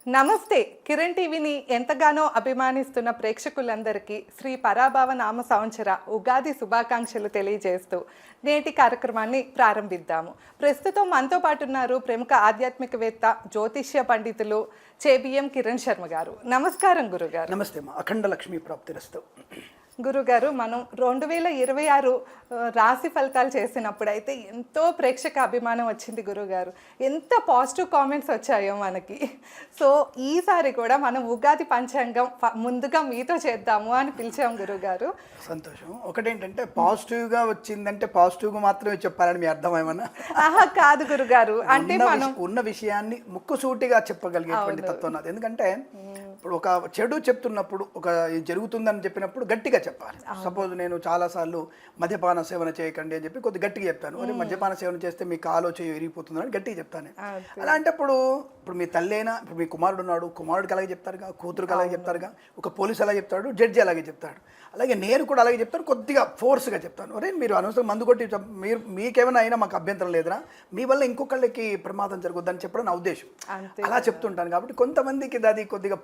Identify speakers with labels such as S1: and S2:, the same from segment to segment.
S1: నమస్తే. కిరణ్ టీవీని ఎంతగానో అభిమానిస్తున్న ప్రేక్షకులందరికీ శ్రీ పరాభవ నామ సంవత్సర ఉగాది శుభాకాంక్షలు తెలియజేస్తూ నేటి కార్యక్రమాన్ని ప్రారంభిద్దాము. ప్రస్తుతం మనతో పాటు ఉన్నారు ప్రముఖ ఆధ్యాత్మికవేత్త, జ్యోతిష్య పండితులు చేబిఎం కిరణ్ శర్మ గారు. నమస్కారం గురుగారు.
S2: నమస్తే అమ్మా. అఖండ లక్ష్మీ ప్రాప్తిరస్తు.
S1: గురుగారు, మనం 2026 రాశి ఫలితాలు చేసినప్పుడు అయితే ఎంతో ప్రేక్షక అభిమానం వచ్చింది గురుగారు. ఎంత పాజిటివ్ కామెంట్స్ వచ్చాయో మనకి. సో ఈసారి కూడా మనం ఉగాది పంచాంగం ముందుగా మీతో చేద్దాము అని పిలిచాం గురుగారు.
S2: సంతోషం. ఒకటేంటంటే పాజిటివ్గా వచ్చిందంటే పాజిటివ్గా మాత్రమే చెప్పాలని మీ అర్థం ఏమన్నా?
S1: కాదు గురుగారు, అంటే మనం
S2: ఉన్న విషయాన్ని ముక్కుసూటిగా చెప్పగలిగేటువంటి తత్వం నాది. ఎందుకంటే ఇప్పుడు ఒక చెడు చెప్తున్నప్పుడు, ఒక జరుగుతుందని చెప్పినప్పుడు గట్టిగా చెప్పాలి. సపోజ్ నేను చాలాసార్లు మద్యపాన సేవన చేయకండి అని చెప్పి కొద్దిగా గట్టిగా చెప్తాను. మరి మద్యపాన సేవన చేస్తే మీకు ఆలోచన విరిగిపోతుందని గట్టిగా చెప్తాను. అలాంటప్పుడు ఇప్పుడు మీ తల్లి అయినా, ఇప్పుడు మీ కుమారుడు ఉన్నాడు, కుమారుడికి అలాగే చెప్తారుగా, కూతురుకి అలాగే చెప్తారుగా, ఒక పోలీసు అలాగే చెప్తాడు, జడ్జి అలాగే చెప్తాడు. అలాగే నేను కూడా అలాగే చెప్తాను, కొద్దిగా ఫోర్స్గా చెప్తాను. అరే మీరు అనవసరం మందు కొట్టి మీకేమైనా అయినా మాకు అభ్యంతరం లేదురా, మీ వల్ల ఇంకొకళ్ళకి ప్రమాదం జరగొద్దని చెప్పడం నా ఉద్దేశం. అలా చెప్తుంటాను. కాబట్టి కొంతమందికి అది కొద్దిగా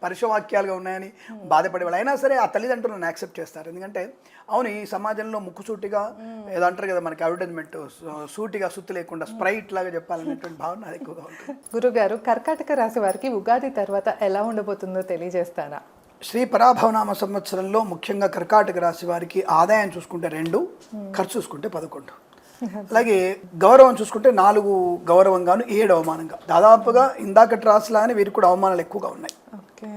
S2: పరుషవాక్యాలుగా ఉన్నాయని బాధపడేవాళ్ళు అయినా సరే ఆ తల్లిదండ్రులను యాక్సెప్ట్ చేస్తారు. ఎందుకంటే అవును, ఈ సమాజంలో ముక్కుసూటిగా ఏదో అంటారు కదా మనకి అడ్వర్టైజ్మెంట్, సూటిగా సుత్తి లేకుండా స్ప్రైట్ లాగా చెప్పాలనేటువంటి భావన అది ఎక్కువగా ఉంటుంది.
S1: గురుగారు, కర్కాటక రాశి వారికి ఉగాది తర్వాత ఎలా ఉండబోతుందో తెలియజేస్తారా?
S2: శ్రీ పరాభవనామ సంవత్సరంలో ముఖ్యంగా కర్కాటక రాశి వారికి ఆదాయం చూసుకుంటే 2, ఖర్చు చూసుకుంటే 11. అలాగే గౌరవం చూసుకుంటే 4 గౌరవంగాను 7 అవమానంగా. దాదాపుగా ఇందాకటి రాశిలానే వీరికి కూడా అవమానాలు ఎక్కువగా ఉన్నాయి.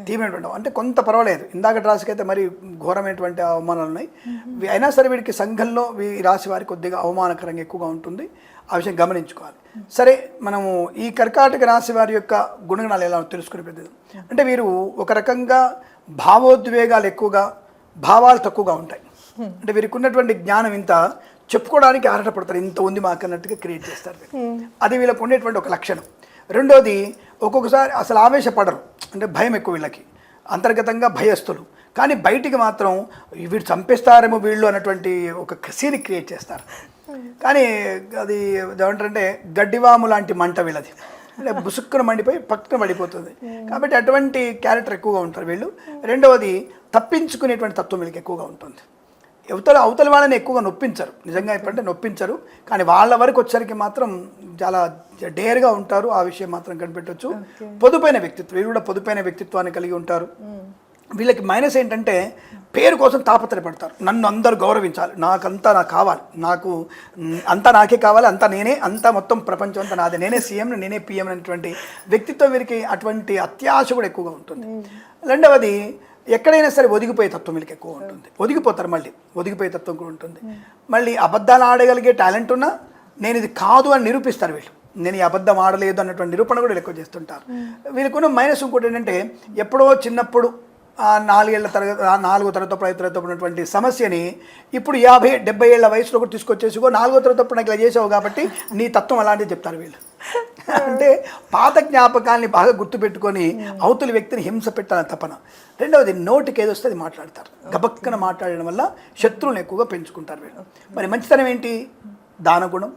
S2: తీవ్రమైనటువంటి అంటే కొంత పర్వాలేదు, ఇందాకటి రాశికి అయితే మరి ఘోరమైనటువంటి అవమానాలు ఉన్నాయి. అయినా సరే వీడికి సంఘంలో ఈ రాశి వారికి కొద్దిగా అవమానకరంగా ఎక్కువగా ఉంటుంది. ఆ విషయం గమనించుకోవాలి. సరే, మనము ఈ కర్కాటక రాశి వారి యొక్క గుణగణాలు ఎలా తెలుసుకునే పెద్దది అంటే వీరు ఒక రకంగా భావోద్వేగాలు ఎక్కువగా, భావాలు తక్కువగా ఉంటాయి. అంటే వీరికి ఉన్నటువంటి జ్ఞానం ఇంత చెప్పుకోవడానికి ఆరాటపడతారు, ఇంత ఉంది మాకు అన్నట్టుగా క్రియేట్ చేస్తారు. అది వీళ్ళకు ఉండేటువంటి ఒక లక్షణం. రెండోది, ఒక్కొక్కసారి అసలు ఆవేశపడరు, అంటే భయం ఎక్కువ వీళ్ళకి, అంతర్గతంగా భయస్థులు. కానీ బయటికి మాత్రం వీడు చంపేస్తారేమో వీళ్ళు అన్నటువంటి ఒక సీన్ క్రియేట్ చేస్తారు. కానీ అది ఏమంటారంటే గడ్డివాము లాంటి మంట వీళ్ళది, అంటే బుసుక్కున మండిపోయి పక్కన పడిపోతుంది. కాబట్టి అటువంటి క్యారెక్టర్ ఎక్కువగా ఉంటారు వీళ్ళు. రెండవది, తప్పించుకునేటువంటి తత్వం వీళ్ళకి ఎక్కువగా ఉంటుంది. అవతల వాళ్ళని ఎక్కువగా నొప్పించరు, నిజంగా ఎప్పుడంటే నొప్పించరు. కానీ వాళ్ళ వరకు వచ్చరికి మాత్రం చాలా డేర్గా ఉంటారు. ఆ విషయం మాత్రం కనిపెట్టవచ్చు. పొదుపైన వ్యక్తిత్వం, వీళ్ళు కూడా పొదుపైన వ్యక్తిత్వాన్ని కలిగి ఉంటారు. వీళ్ళకి మైనస్ ఏంటంటే పేరు కోసం తాపత్రయపడతారు. నన్ను అందరూ గౌరవించాలి, నాకంతా నాకు కావాలి, నాకు అంతా నాకే కావాలి, అంతా నేనే, అంతా మొత్తం ప్రపంచం అంతా నాదే, నేనే సీఎం, నేనే పిఎం అనేటువంటి వ్యక్తిత్వం వీరికి, అటువంటి అత్యాశ కూడా ఎక్కువగా ఉంటుంది. రెండవది, ఎక్కడైనా సరే ఒదిగిపోయే తత్వం వీళ్ళకి ఎక్కువ ఉంటుంది. ఒదిగిపోతారు, మళ్ళీ ఒదిగిపోయే తత్వం కూడా ఉంటుంది. మళ్ళీ అబద్ధాలు ఆడగలిగే టాలెంట్ ఉన్నా నేను ఇది కాదు అని నిరూపిస్తారు వీళ్ళు. నేను ఈ అబద్ధం ఆడలేదు అన్నటువంటి నిరూపణ కూడా ఎక్కువ చేస్తుంటారు. వీళ్ళకున్న మైనస్ ఇంకోటి ఏంటంటే ఎప్పుడో చిన్నప్పుడు 4 ఏళ్ల తరగతి 4వ తరగతి 5వ తరగతి ఉన్నటువంటి సమస్యని ఇప్పుడు 50-70 ఏళ్ల వయసులో కూడా తీసుకొచ్చేసి 4వ తరగతి నాకు ఇలా చేసావు కాబట్టి నీ తత్వం అలాంటివి చెప్తారు వీళ్ళు. అంటే పాత జ్ఞాపకాల్ని బాగా గుర్తుపెట్టుకొని అవతలి వ్యక్తిని హింస పెట్టాలని తపన. రెండవది, నోటికి ఏదొస్తే అది మాట్లాడతారు. గబక్కన మాట్లాడడం వల్ల శత్రువులను ఎక్కువగా పెంచుకుంటారు వీళ్ళు. మరి మంచితనం ఏంటి? దానగుణం,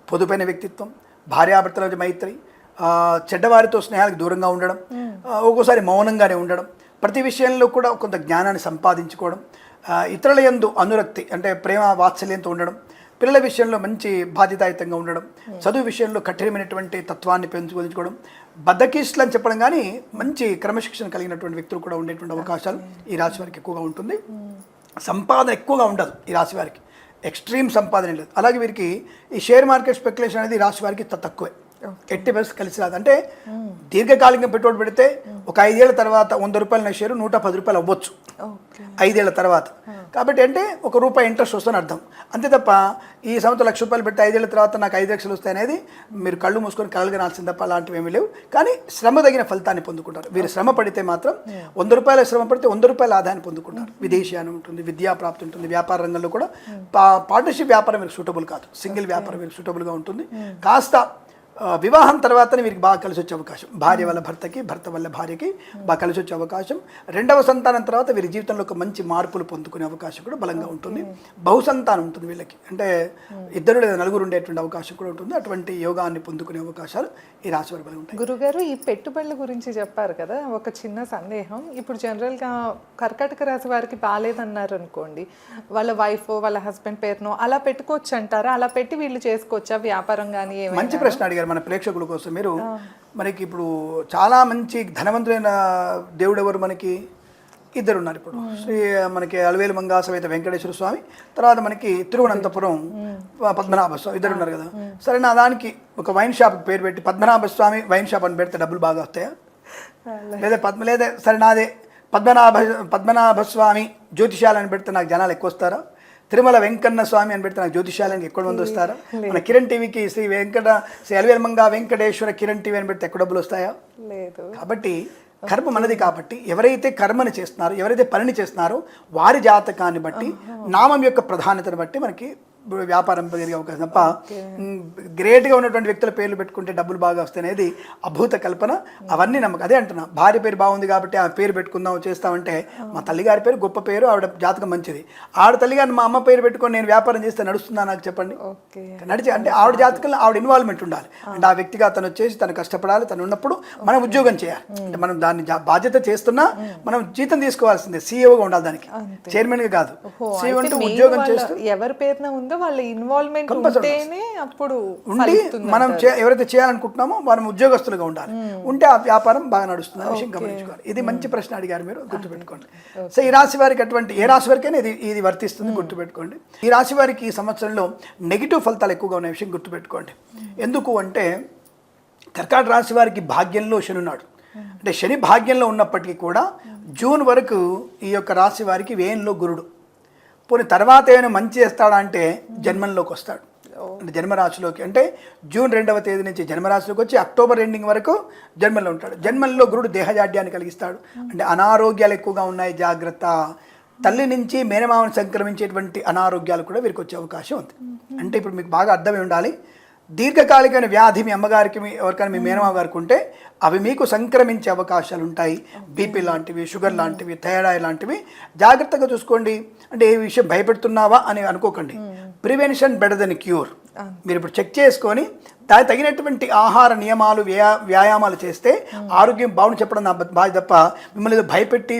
S2: పొదుపైన వ్యక్తిత్వం, భార్యాభర్తల మధ్య మైత్రి, చెడ్డవారితో స్నేహాలకు దూరంగా ఉండడం, ఒక్కోసారి మౌనంగానే ఉండడం, ప్రతి విషయంలో కూడా కొంత జ్ఞానాన్ని సంపాదించుకోవడం, ఇతరుల యందు అనురక్తి అంటే ప్రేమ వాత్సల్యంతో ఉండడం, పిల్లల విషయంలో మంచి బాధ్యతాయుతంగా ఉండడం, చదువు విషయంలో కఠినమైనటువంటి తత్వాన్ని పెంచుకోవడం, బద్దకిస్టులు అని చెప్పడం కానీ మంచి క్రమశిక్షణ కలిగినటువంటి వ్యక్తులు కూడా ఉండేటువంటి అవకాశాలు ఈ రాశి వారికి ఎక్కువగా ఉంటుంది. సంపాదన ఎక్కువగా ఉండదు ఈ రాశి వారికి, ఎక్స్ట్రీమ్ సంపాదన లేదు. అలాగే వీరికి ఈ షేర్ మార్కెట్ స్పెక్యులేషన్ అనేది రాశి వారికి తక్కువే, 80% కలిసి రాదు. అంటే దీర్ఘకాలికంగా పెట్టుబడి పెడితే ఒక 5 ఏళ్ల తర్వాత 100 రూపాయల షేరు 110 రూపాయలు అవ్వచ్చు 5 ఏళ్ల తర్వాత. కాబట్టి అంటే ₹1 ఇంట్రెస్ట్ వస్తుందని అర్థం. అంతే తప్ప ఈ సంవత్సరం ₹1,00,000 పెట్టి 5 ఏళ్ల తర్వాత నాకు 5 లక్షలు వస్తాయి అనేది మీరు కళ్ళు మూసుకొని కలగనాల్సింది తప్ప అలాంటివి ఏమీ లేవు. కానీ శ్రమ తగిన ఫలితాన్ని పొందుకుంటారు. వీరు శ్రమ పడితే మాత్రం ₹100 శ్రమ పడితే ₹100 ఆదాయాన్ని పొందుకుంటారు. విదేశీయానం ఉంటుంది, విద్యా ప్రాప్తి ఉంటుంది. వ్యాపార రంగంలో కూడా పార్ట్నర్షిప్ వ్యాపారం వీరికి సూటబుల్ కాదు, సింగిల్ వ్యాపారం వీరికి సూటబుల్గా ఉంటుంది. కాస్త వివాహం తర్వాతనే వీరికి బాగా కలిసి వచ్చే అవకాశం, భార్య వల్ల భర్తకి, భర్త వల్ల భార్యకి బాగా కలిసి వచ్చే అవకాశం. రెండవ సంతానం తర్వాత వీరి జీవితంలో ఒక మంచి మార్పులు పొందుకునే అవకాశం కూడా బలంగా ఉంటుంది. బహుసంతానం ఉంటుంది వీళ్ళకి, అంటే ఇద్దరు లేదా నలుగురు ఉండేటువంటి అవకాశం కూడా ఉంటుంది. అటువంటి యోగాన్ని పొందుకునే అవకాశాలు ఈ రాశి వారి బలం ఉంటాయి.
S1: గురుగారు, ఈ పెట్టుబడుల గురించి చెప్పారు కదా, ఒక చిన్న సందేహం. ఇప్పుడు జనరల్గా కర్కాటక రాశి వారికి బాగాలేదన్నారు అనుకోండి, వాళ్ళ వైఫ్ వాళ్ళ హస్బెండ్ పేరునో అలా పెట్టుకోవచ్చు అంటారా? అలా పెట్టి వీళ్ళు చేసుకోవచ్చా వ్యాపారం కానీ?
S2: మంచి ప్రశ్న అడిగారు మన ప్రేక్షకుల కోసం మీరు. మనకి ఇప్పుడు చాలా మంచి ధనవంతులైన దేవుడు ఎవరు? మనకి ఇద్దరు ఉన్నారు ఇప్పుడు. మనకి అలవేలు మంగా సమేత వెంకటేశ్వర స్వామి, తర్వాత మనకి తిరువనంతపురం పద్మనాభ స్వామి, ఇద్దరు ఉన్నారు కదా. సరే, నా దానికి ఒక వైన్ షాప్ పేరు పెట్టి పద్మనాభ స్వామి వైన్ షాప్ అని పెడితే డబ్బులు బాగా వస్తాయా? లేదా సరే నాదే పద్మనాభ స్వామి జ్యోతిషాలని పెడితే నాకు జనాలు ఎక్కువ వస్తారా? తిరుమల వెంకన్న స్వామి అని పెడితే నాకు జ్యోతిషాలకి ఎక్కువ మంది వస్తారా? మన కిరణ్ టీవీకి శ్రీ అలవేల్మంగా వెంకటేశ్వర కిరణ్ టీవీ అని పెడితే ఎక్కువ డబ్బులు వస్తాయా? లేదు. కాబట్టి కర్మ మనది. కాబట్టి ఎవరైతే కర్మని చేస్తున్నారో, ఎవరైతే పనిని చేస్తున్నారో వారి జాతకాన్ని బట్టి, నామం యొక్క ప్రాధాన్యతను బట్టి మనకి వ్యాపారం పెరిగే అవకాశం తప్ప గ్రేట్గా ఉన్నటువంటి వ్యక్తుల పేర్లు పెట్టుకుంటే డబ్బులు బాగా వస్తాయనేది అభూత కల్పన. అవన్నీ నమ్మకం. అదే అంటున్నా, భార్య పేరు బాగుంది కాబట్టి ఆ పేరు పెట్టుకుందాం చేస్తామంటే, మా తల్లిగారి పేరు గొప్ప పేరు, ఆవిడ జాతకం మంచిది. ఆవిడ తల్లిగారిని మా అమ్మ పేరు పెట్టుకొని నేను వ్యాపారం చేస్తే నడుస్తుందా నాకు చెప్పండి? నడిచి అంటే ఆవిడ జాతకంలో ఆవిడ ఇన్వాల్వ్మెంట్ ఉండాలి. అంటే ఆ వ్యక్తిగా తను వచ్చేసి తను కష్టపడాలి, తను ఉన్నప్పుడు మనం ఉద్యోగం చేయాలి. అంటే మనం దాన్ని బాధ్యత చేస్తున్నా మనం జీతం తీసుకోవాల్సిందే. సీఈఓగా ఉండాలి, దానికి చైర్మన్గా కాదు. సీఈఓ అంటే ఉద్యోగం చేస్తూ
S1: ఎవరి పేరున వాళ్ళ ఇన్వాల్వ్మెంట్ ఉంటేనే అప్పుడు
S2: ఉండి మనం ఎవరైతే చేయాలనుకుంటున్నామో మనం ఉద్యోగస్తులుగా ఉండాలి. ఉంటే ఆ వ్యాపారం బాగా నడుస్తుంది అనే విషయం గమనించుకోవాలి. ఇది మంచి ప్రశ్న అడిగారు మీరు, గుర్తుపెట్టుకోండి. సో ఈ రాశి వారికి అటువంటి ఏ రాశి వారికైనా ఇది వర్తిస్తుంది, గుర్తుపెట్టుకోండి. ఈ రాశి వారికి ఈ సంవత్సరంలో నెగిటివ్ ఫలితాలు ఎక్కువగా ఉన్న విషయం గుర్తుపెట్టుకోండి. ఎందుకు అంటే కర్కాటక రాశి వారికి భాగ్యంలో శని ఉన్నాడు. అంటే శని భాగ్యంలో ఉన్నప్పటికీ కూడా జూన్ వరకు ఈ యొక్క రాశి వారికి వ్యయంలో గురుడు. పోనీ తర్వాత ఏమైనా మంచి చేస్తాడా అంటే జన్మంలోకి వస్తాడు. అంటే జన్మరాశిలోకి, అంటే జూన్ 2వ తేదీ నుంచి జన్మరాశిలోకి వచ్చి అక్టోబర్ ఎండింగ్ వరకు జన్మంలో ఉంటాడు. జన్మంలో గురుడు దేహజాడ్యాన్ని కలిగిస్తాడు. అంటే అనారోగ్యాలు ఎక్కువగా ఉన్నాయి, జాగ్రత్త. తల్లి నుంచి మేనమామని సంక్రమించేటువంటి అనారోగ్యాలు కూడా వీరికి వచ్చే అవకాశం ఉంది. అంటే ఇప్పుడు మీకు బాగా అర్థమై ఉండాలి, దీర్ఘకాలికమైన వ్యాధి మీ అమ్మగారికి ఎవరికైనా మీ మేనమామ గారికి ఉంటే అవి మీకు సంక్రమించే అవకాశాలు ఉంటాయి. బీపీ లాంటివి, షుగర్ లాంటివి, థైరాయిడ్ లాంటివి జాగ్రత్తగా చూసుకోండి. అంటే ఏ విషయం భయపెడుతున్నావా అని అనుకోకండి. Prevention better than cure. మీరు ఇప్పుడు చెక్ చేసుకొని దానికి తగినటువంటి ఆహార నియమాలు, వ్యాయామాలు చేస్తే ఆరోగ్యం బాగుంది చెప్పడం నా బాధ్యత తప్ప మిమ్మల్ని భయపెట్టి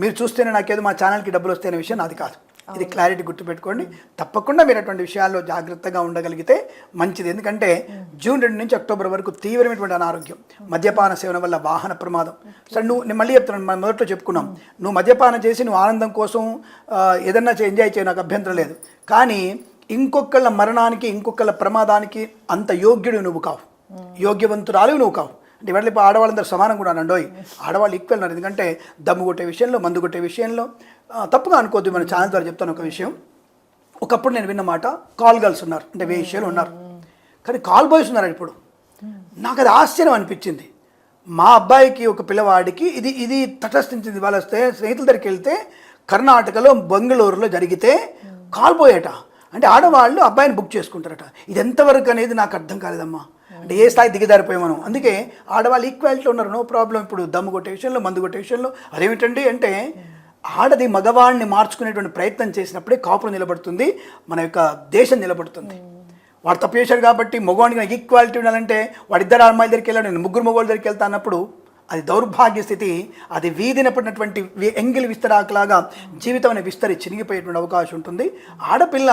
S2: మీరు చూస్తేనే నాకేదో మా ఛానల్కి డబ్బులు వస్తాయనే విషయం నాది కాదు. ఇది క్లారిటీ గుర్తుపెట్టుకోండి. తప్పకుండా మీరు అటువంటి విషయాల్లో జాగ్రత్తగా ఉండగలిగితే మంచిది. ఎందుకంటే జూన్ 2 నుంచి అక్టోబర్ వరకు తీవ్రమైనటువంటి అనారోగ్యం, మద్యపాన సేవన వల్ల వాహన ప్రమాదం. సరే, నేను మళ్ళీ చెప్తున్నాను, మనం మొదట్లో చెప్పుకున్నాం, నువ్వు మద్యపానం చేసి నువ్వు ఆనందం కోసం ఏదన్నా ఎంజాయ్ చేయ, నాకు అభ్యంతరం లేదు. కానీ ఇంకొకళ్ళ మరణానికి, ఇంకొకళ్ళ ప్రమాదానికి అంత యోగ్యుడు నువ్వు కావు, యోగ్యవంతురాలు నువ్వు కావు. అంటే ఇవాళ ఇప్పుడు ఆడవాళ్ళందరూ సమానం కూడా అనండోయ్, ఆడవాళ్ళు ఈక్వల్ ఉన్నారు. ఎందుకంటే దమ్ము కొట్టే విషయంలో, మందు కొట్టే విషయంలో తప్పుగా అనుకోవద్దు. మన ఛానల్ ద్వారా చెప్తాను ఒక విషయం. ఒకప్పుడు నేను విన్న మాట, కాల్ గర్ల్స్ ఉన్నారు, అంటే వేశ్యలు ఉన్నారు, కానీ కాల్ బాయ్స్ ఉన్నారు ఇప్పుడు. నాకు అది ఆశ్చర్యం అనిపించింది. మా అబ్బాయికి ఒక పిల్లవాడికి ఇది తటస్థించింది. వాళ్ళు వస్తే స్నేహితుల దగ్గరికి వెళ్తే కర్ణాటకలో బెంగళూరులో జరిగితే కాల్ బాయ్ అట. అంటే ఆడవాళ్ళు అబ్బాయిని బుక్ చేసుకుంటారట. ఇది ఎంతవరకు అనేది నాకు అర్థం కాలేదమ్మా. అంటే ఏ స్థాయి దిగజారిపోయాం మనం. అందుకే ఆడవాళ్ళు ఈక్వాలిటీ ఉన్నారు, నో ప్రాబ్లం. ఇప్పుడు దమ్ము కొట్టే విషయంలో, మందు కొట్టే విషయంలో అదేమిటండి అంటే ఆడది మగవాడిని మార్చుకునేటువంటి ప్రయత్నం చేసినప్పుడే కాపురం నిలబడుతుంది, మన యొక్క దేశం నిలబడుతుంది. వాడు తప్పు చేశాడు కాబట్టి మగవాడికి ఈక్వాలిటీ ఉండాలంటే వాడిద్దరు అమ్మాయిల దగ్గరికి వెళ్ళాడు, నేను ముగ్గురు మగవాళ్ళ దగ్గరికి వెళ్తా అన్నప్పుడు అది దౌర్భాగ్య స్థితి. అది వీధిన పడినటువంటి ఎంగిలి విస్తరాకులాగా జీవితం అనే విస్తరి చినిగిపోయేటువంటి అవకాశం ఉంటుంది. ఆడపిల్ల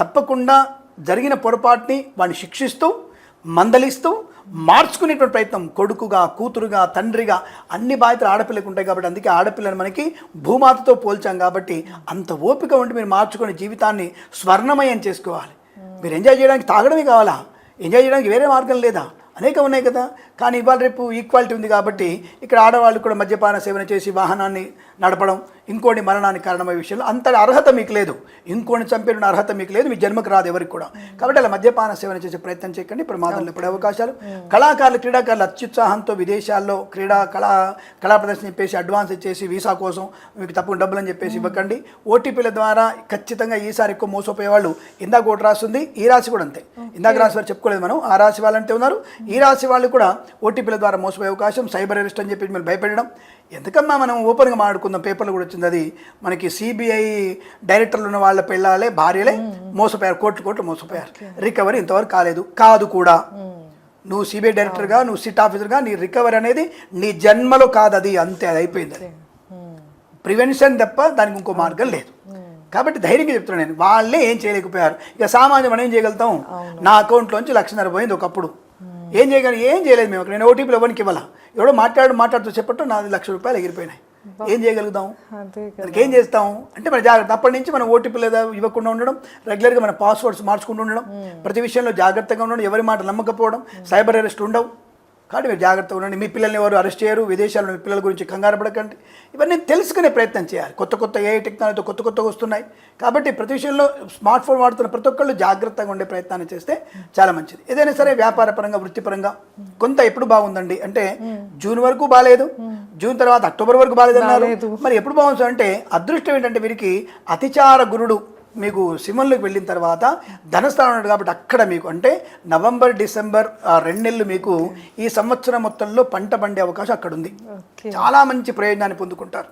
S2: తప్పకుండా జరిగిన పొరపాటుని వాడిని శిక్షిస్తూ, మందలిస్తూ, మార్చుకునేటువంటి ప్రయత్నం, కొడుకుగా, కూతురుగా, తండ్రిగా అన్ని బాధ్యతలు ఆడపిల్లకు ఉంటాయి. కాబట్టి అందుకే ఆడపిల్లని మనకి భూమాతతో పోల్చాం. కాబట్టి అంత ఓపిక ఉండి మీరు మార్చుకునే జీవితాన్ని స్వర్ణమయం చేసుకోవాలి. మీరు ఎంజాయ్ చేయడానికి తాగడమే కావాలా? ఎంజాయ్ చేయడానికి వేరే మార్గం లేదా? అనేకం ఉన్నాయి కదా. కానీ ఇవాళ రేపు ఈక్వాలిటీ ఉంది కాబట్టి ఇక్కడ ఆడవాళ్ళు కూడా మద్యపాన సేవన చేసి వాహనాన్ని నడపడం, ఇంకోటి మరణానికి కారణమయ్యే విషయంలో అంత అర్హత మీకు లేదు, ఇంకోటి చంపిన అర్హత మీకు లేదు, మీ జన్మకు రాదు ఎవరికి కూడా. కాబట్టి అలా మద్యపాన సేవన చేసే ప్రయత్నం చేయకండి, ప్రమాదంలో పడే అవకాశాలు. కళాకారులు క్రీడాకారులు అత్యుత్సాహంతో విదేశాల్లో కళా ప్రదర్శన చెప్పేసి అడ్వాన్స్ ఇచ్చేసి వీసా కోసం మీకు తప్పకుండా డబ్బులు అని చెప్పేసి ఇవ్వకండి. ఓటీపీల ద్వారా ఖచ్చితంగా ఈసారి ఎక్కువ మోసపోయే వాళ్ళు ఇందాక ఒకటి రాస్తుంది, ఈ రాశి కూడా అంతే. ఇందాక రాశి వారు చెప్పుకోలేదు మనం, ఆ రాశి వాళ్ళంటే ఉన్నారు. ఈ రాశి వాళ్ళు కూడా ఓటీపీల ద్వారా మోసపోయే అవకాశం, సైబర్ అరెస్ట్ అని చెప్పి మీరు భయపెట్టడం. ఎందుకమ్మా మనం ఓపెన్గా మాట్లాడుకుందాం, పేపర్లో కూడా వచ్చింది అది. మనకి సిబిఐ డైరెక్టర్లు ఉన్న వాళ్ళ పిల్లలే భార్యలే మోసపోయారు, కోట్లు మోసపోయారు, రికవరీ ఇంతవరకు కాదు కూడా. నువ్వు సిబిఐ డైరెక్టర్గా, నువ్వు సిట్ ఆఫీసర్గా నీ రికవరీ అనేది నీ జన్మలో కాదు, అది అంతే, అది అయిపోయింది. అది ప్రివెన్షన్ తప్ప దానికి ఇంకో మార్గం లేదు. కాబట్టి ధైర్యంగా చెప్తున్నాను నేను, వాళ్ళే ఏం చేయలేకపోయారు. ఇక సామాన్యం మనం ఏం చేయగలుగుతాం? నా అకౌంట్లోంచి 1,50,000 పోయింది ఒకప్పుడు, ఏం చేయలేదు మేము. నేను ఓటీపీలు ఎవరికి ఇవ్వాలా, ఎవడో మాట్లాడుతూ చెప్పట్టు నాది ₹1,00,000 ఎగిరిపోయినాయి. ఏం చేయగలుగుతాం? దానికి ఏం చేస్తాం అంటే మన జాగ్రత్త. అప్పటి నుంచి మనం ఓటీపీ లేదా ఇవ్వకుండా ఉండడం, రెగ్యులర్గా మన పాస్వర్డ్స్ మార్చుకుంటూ ఉండడం, ప్రతి విషయంలో జాగ్రత్తగా ఉండడం, ఎవరి మాట నమ్మకపోవడం, సైబర్ అరెస్ట్ ఉండవు. కాబట్టి మీరు జాగ్రత్తగా ఉండండి. మీ పిల్లల్ని ఎవరు అరెస్ట్ చేయరు, విదేశాల్లో మీ పిల్లల గురించి కంగారు పడకండి. ఇవన్నీ తెలుసుకునే ప్రయత్నం చేయాలి. కొత్త ఏఐ టెక్నాలజీతో కొత్తగా వస్తున్నాయి. కాబట్టి ప్రతి విషయంలో స్మార్ట్ ఫోన్ వాడుతున్న ప్రతి ఒక్కళ్ళు జాగ్రత్తగా ఉండే ప్రయత్నాన్ని చేస్తే చాలా మంచిది. ఏదైనా సరే వ్యాపారపరంగా, వృత్తిపరంగా కొంత ఎప్పుడు బాగుందండి అంటే జూన్ వరకు బాగాలేదు, జూన్ తర్వాత అక్టోబర్ వరకు బాగాలేదన్నారు. మరి ఎప్పుడు బాగుంది అంటే అదృష్టం ఏంటంటే వీరికి అతిచార గురుడు మీకు సింహంలోకి వెళ్ళిన తర్వాత ధనస్థానం ఉన్నాడు కాబట్టి అక్కడ మీకు అంటే నవంబర్ డిసెంబర్ 2 నెలలు మీకు ఈ సంవత్సరం మొత్తంలో పంట పండే అవకాశం అక్కడ ఉంది. చాలా మంచి ప్రయోజనాన్ని పొందుకుంటారు.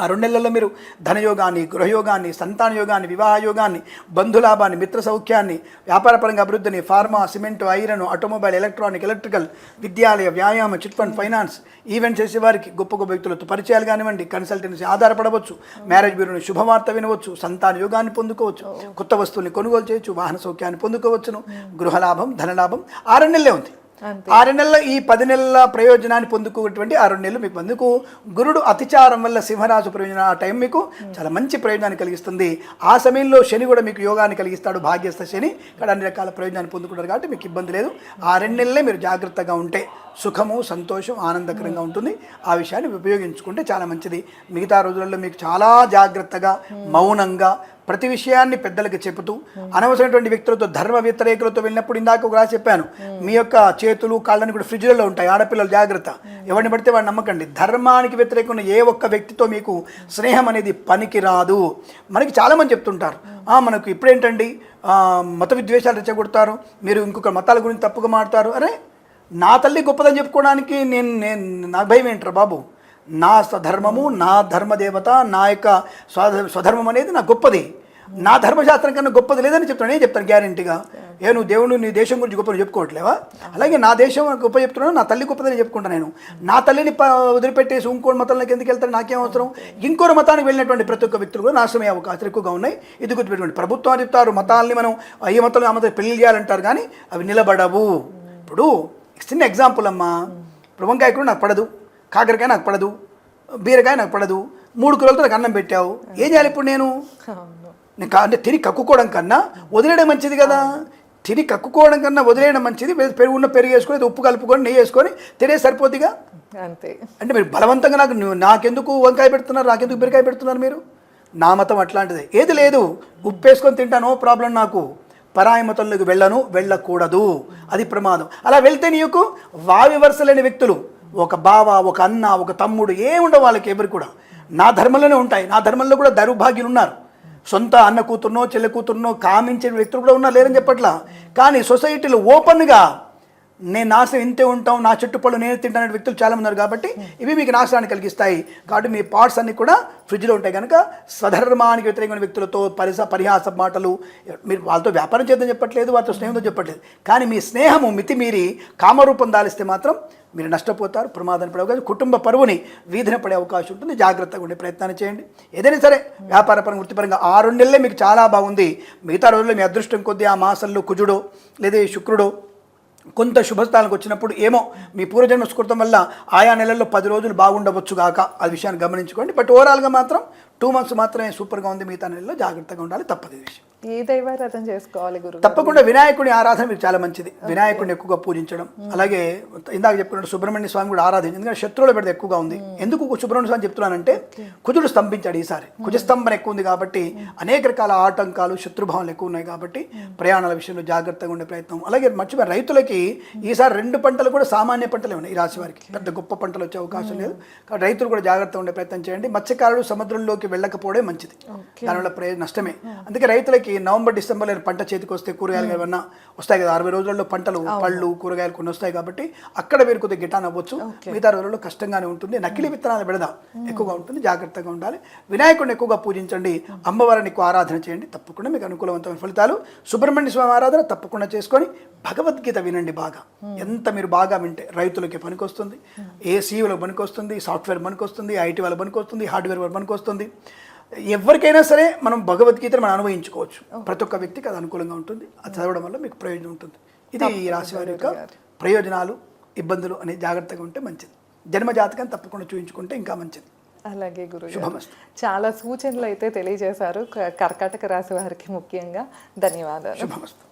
S2: ఆ 2 నెలల్లో మీరు ధనయోగాన్ని, గృహయోగాన్ని, సంతాన యోగాన్ని, వివాహ యోగాన్ని, బంధులాభాన్ని, మిత్ర సౌఖ్యాన్ని, వ్యాపారపరంగా అభివృద్ధిని, pharma, cement, iron, automobile, electronic, electrical, విద్యాలయ, వ్యాయామం, చిట్ ఫండ్, ఫైనాన్స్, ఈవెంట్ చేసేవారికి గొప్ప వ్యక్తులతో పరిచయాలు కానివ్వండి, కన్సల్టెన్సీ ఆధారపడవచ్చు, మ్యారేజ్ బ్యూరోని శుభవార్త వినవచ్చు, సంతాన యోగాన్ని పొందుకోవచ్చు, కొత్త వస్తువుల్ని కొనుగోలు చేయొచ్చు, వాహన సౌఖ్యాన్ని పొందుకోవచ్చును, గృహలాభం, ధనలాభం 6 నెలలే ఉంది. 6 నెలల ఈ 10 నెలల ప్రయోజనాన్ని పొందుకున్నటువంటి 6 నెలలు మీకు అందుకు గురుడు అతిచారం వల్ల సింహరాశి ప్రయోజనం ఆ టైం మీకు చాలా మంచి ప్రయోజనాన్ని కలిగిస్తుంది. ఆ సమయంలో శని కూడా మీకు యోగాన్ని కలిగిస్తాడు, భాగ్యస్థ శని. ఇక్కడ అన్ని రకాల ప్రయోజనాన్ని పొందుకుంటారు కాబట్టి మీకు ఇబ్బంది లేదు. ఆ 2 నెలలే మీరు జాగ్రత్తగా ఉంటే సుఖము, సంతోషం, ఆనందకరంగా ఉంటుంది. ఆ విషయాన్ని ఉపయోగించుకుంటే చాలా మంచిది. మిగతా రోజులలో మీకు చాలా జాగ్రత్తగా, మౌనంగా ప్రతి విషయాన్ని పెద్దలకు చెబుతూ, అనవసరమైనటువంటి వ్యక్తులతో, ధర్మ వ్యతిరేకులతో వెళ్ళినప్పుడు ఇందాక ఒక రాసి చెప్పాను, మీ యొక్క చేతులు కాళ్ళని కూడా ఫ్రిడ్జ్లలో ఉంటాయి. ఆడపిల్లలు జాగ్రత్త, ఎవరిని పడితే వాడిని నమ్మకండి. ధర్మానికి వ్యతిరేకంగా ఏ ఒక్క వ్యక్తితో మీకు స్నేహం అనేది పనికి రాదు. మనకి చాలామంది చెప్తుంటారు, మనకు ఇప్పుడేంటండి మత విద్వేషాలు రెచ్చగొడతారు, మీరు ఇంకొక మతాల గురించి తప్పుగా మాట్లాడతారు. అరే నా తల్లి గొప్పదని చెప్పుకోవడానికి నాకు భయం ఏంట్రా బాబు? నా స్వధర్మము, నా ధర్మదేవత, నా యొక్క స్వధర్మం అనేది నాకు గొప్పది. నా ధర్మశాస్త్రం కన్నా గొప్పది లేదని చెప్తాను. నేను చెప్తాను గ్యారెంటీగా. నీ దేవుడు నీ దేశం గురించి గొప్పని చెప్పుకోవట్లేవా? అలాగే నా దేశం గొప్ప చెప్తున్నాను, నా తల్లి గొప్పదని చెప్పుకుంటాను. నేను నా తల్లిని వదిలిపెట్టేసి ఇంకోటి మతంలోకి ఎందుకు వెళ్తాను? నాకేం అవసరం? ఇంకోటి మతానికి వెళ్ళినటువంటి ప్రతి ఒక్క వ్యక్తులు కూడా నాశనమయ్యే అవకాశాలు ఎక్కువగా ఉన్నాయి. ఇది గుర్తుపెట్టుకోండి. ప్రభుత్వం చెప్తారు మతాల్ని మనం ఈ మతంలో ఆ మతం పెళ్లి చేయాలంటారు, కానీ అవి నిలబడవు. ఇప్పుడు చిన్న ఎగ్జాంపుల్ అమ్మా, ఇప్పుడు వంకాయ కూడా నాకు పడదు, కాకరకాయ నాకు పడదు, బీరకాయ నాకు పడదు, 3 కిలోలతో నాకు అన్నం పెట్టావు, ఏం చేయాలి ఇప్పుడు నేను అంటే తిని కక్కుకోవడం కన్నా వదిలేయడం మంచిది కదా. తిని కక్కుకోవడం కన్నా వదిలేయడం మంచిది. పెరుగు వేసుకొని, ఉప్పు కలుపుకొని, నెయ్యి వేసుకొని తినే సరిపోద్దిగా. అంతే. అంటే మీరు బలవంతంగా నాకెందుకు వంకాయ పెడుతున్నారు, నాకెందుకు బీరకాయ పెడుతున్నారు మీరు? నా మతం అట్లాంటిదే. ఏది లేదు, ఉప్పు వేసుకొని తింటాను, నో ప్రాబ్లం. నాకు పరాయి మతంలోకి వెళ్ళకూడదు, అది ప్రమాదం. అలా వెళ్తే నీకు వావి వరుసలేని వ్యక్తులు, ఒక బావ, ఒక అన్న, ఒక తమ్ముడు ఏముండవు వాళ్ళకి ఎవరు కూడా. నా ధర్మంలోనే ఉంటాయి. నా ధర్మంలో కూడా దౌర్భాగ్యులు ఉన్నారు. సొంత అన్న కూతురునో చెల్లి కూతురునో కామించే వ్యక్తులు కూడా ఉన్నారు, లేరని చెప్పట్లా. కానీ సొసైటీలో ఓపెన్గా నేను నాశనం ఇంతే ఉంటాం, నా చుట్టుపళ్ళు నేను తింటానే వ్యక్తులు చాలామంది ఉన్నారు. కాబట్టి ఇవి మీకు నాశనాన్ని కలిగిస్తాయి. కాబట్టి మీ పార్ట్స్ అన్నీ కూడా ఫ్రిడ్జ్లో ఉంటాయి. కనుక స్వధర్మానికి వ్యతిరేకమైన వ్యక్తులతో పరిహాస మాటలు, మీరు వాళ్ళతో వ్యాపారం చేద్దాం చెప్పట్లేదు, వాళ్ళతో స్నేహంతో చెప్పట్లేదు. కానీ మీ స్నేహము మితిమీరి కామరూపం దాలిస్తే మాత్రం మీరు నష్టపోతారు, ప్రమాదాన్ని పడే అవకాశం, కుటుంబ పరువుని వీధిన పడే అవకాశం ఉంటుంది. జాగ్రత్తగా ఉండే ప్రయత్నాన్ని చేయండి. ఏదైనా సరే వ్యాపారపరంగా, వృత్తిపరంగా 6 నెలలే మీకు చాలా బాగుంది. మిగతా రోజుల్లో మీ అదృష్టం కొద్దీ ఆ మాసంలో కుజుడో లేదా శుక్రుడో కొంత శుభస్థానానికి వచ్చినప్పుడు ఏమో మీ పూర్వజన్మ స్కృతం వల్ల ఆయా నెలల్లో 10 రోజులు బాగుండవచ్చు గాక, ఆ విషయాన్ని గమనించుకోండి. బట్ ఓవరాల్గా మాత్రం 2 మంత్స్ మాత్రమే సూపర్గా ఉంది. మిగతా నెలల్లో జాగ్రత్తగా ఉండాలి, తప్పదు ఈ విషయం.
S1: ఏ దైవారాధన చేసుకోవాలి గురువు?
S2: తప్పకుండా వినాయకుడి ఆరాధన మీకు చాలా మంచిది. వినాయకుడిని ఎక్కువగా పూజించడం, అలాగే ఇందాక చెప్పుకున్నట్టు సుబ్రహ్మణ్య స్వామి కూడా ఆరాధించడం. ఎందుకంటే శత్రువుల పెడితే ఎక్కువగా ఉంది. ఎందుకు సుబ్రహ్మణ్య స్వామి చెప్తున్నానంటే కుజుడు స్తంభించాడు ఈసారి. కుజస్తంభన ఎక్కువ ఉంది కాబట్టి అనేక రకాల ఆటంకాలు, శత్రుభావాలు ఎక్కువ ఉన్నాయి కాబట్టి ప్రయాణాల విషయంలో జాగ్రత్తగా ఉండే ప్రయత్నం. అలాగే మర్చిపోయి రైతులకి ఈసారి 2 పంటలు కూడా సామాన్య పంటలే ఉన్నాయి. ఈ రాశి వారికి పెద్ద గొప్ప పంటలు వచ్చే అవకాశం లేదు కాబట్టి రైతులు కూడా జాగ్రత్తగా ఉండే ప్రయత్నం చేయండి. మత్స్యకారులు సముద్రంలోకి వెళ్ళకపోవడే మంచిది, దానివల్ల నష్టమే. అందుకే రైతులకి నవంబర్ డిసెంబర్లో పంట చేతికి వస్తే కూరగాయలు ఏమన్నా వస్తాయి కదా, 60 రోజుల్లో పంటలు, పళ్ళు, కూరగాయలు కొన్ని వస్తాయి కాబట్టి అక్కడ మీరు కొద్దిగా గిటాన్ అవ్వచ్చు. మిగతా రోజుల్లో కష్టంగానే ఉంటుంది. నకిలీ విత్తనాల బెడద ఎక్కువగా ఉంటుంది, జాగ్రత్తగా ఉండాలి. వినాయకుడిని ఎక్కువగా పూజించండి, అమ్మవారిని ఎక్కువ ఆరాధన చేయండి, తప్పకుండా మీకు అనుకూలవంతమైన ఫలితాలు. సుబ్రహ్మణ్య స్వామి ఆరాధన తప్పకుండా చేసుకొని భగవద్గీత వినండి బాగా. ఎంత మీరు బాగా వింటే రైతులకి పనికొస్తుంది, ఏ సీఈలకు పనికొస్తుంది, సాఫ్ట్వేర్ పనికొస్తుంది, ఐటీ వాళ్ళ పనికొస్తుంది, హార్డ్వేర్ వాళ్ళ పనికొస్తుంది. ఎవరికైనా సరే మనం భగవద్గీతను మనం అనుభవించుకోవచ్చు. ప్రతి ఒక్క వ్యక్తికి అది అనుకూలంగా ఉంటుంది. అది చదవడం వల్ల మీకు ప్రయోజనం ఉంటుంది. ఇది ఈ రాశి వారి యొక్క ప్రయోజనాలు, ఇబ్బందులు అనే జాగ్రత్తగా ఉంటే మంచిది. జన్మ జాతకాన్ని తప్పకుండా చూపించుకుంటే ఇంకా మంచిది.
S1: అలాగే గురువు
S2: శుభమస్తు.
S1: చాలా సూచనలు అయితే తెలియజేశారు కర్కాటక రాశి వారికి ముఖ్యంగా. ధన్యవాదాలు.
S2: శుభమస్తు.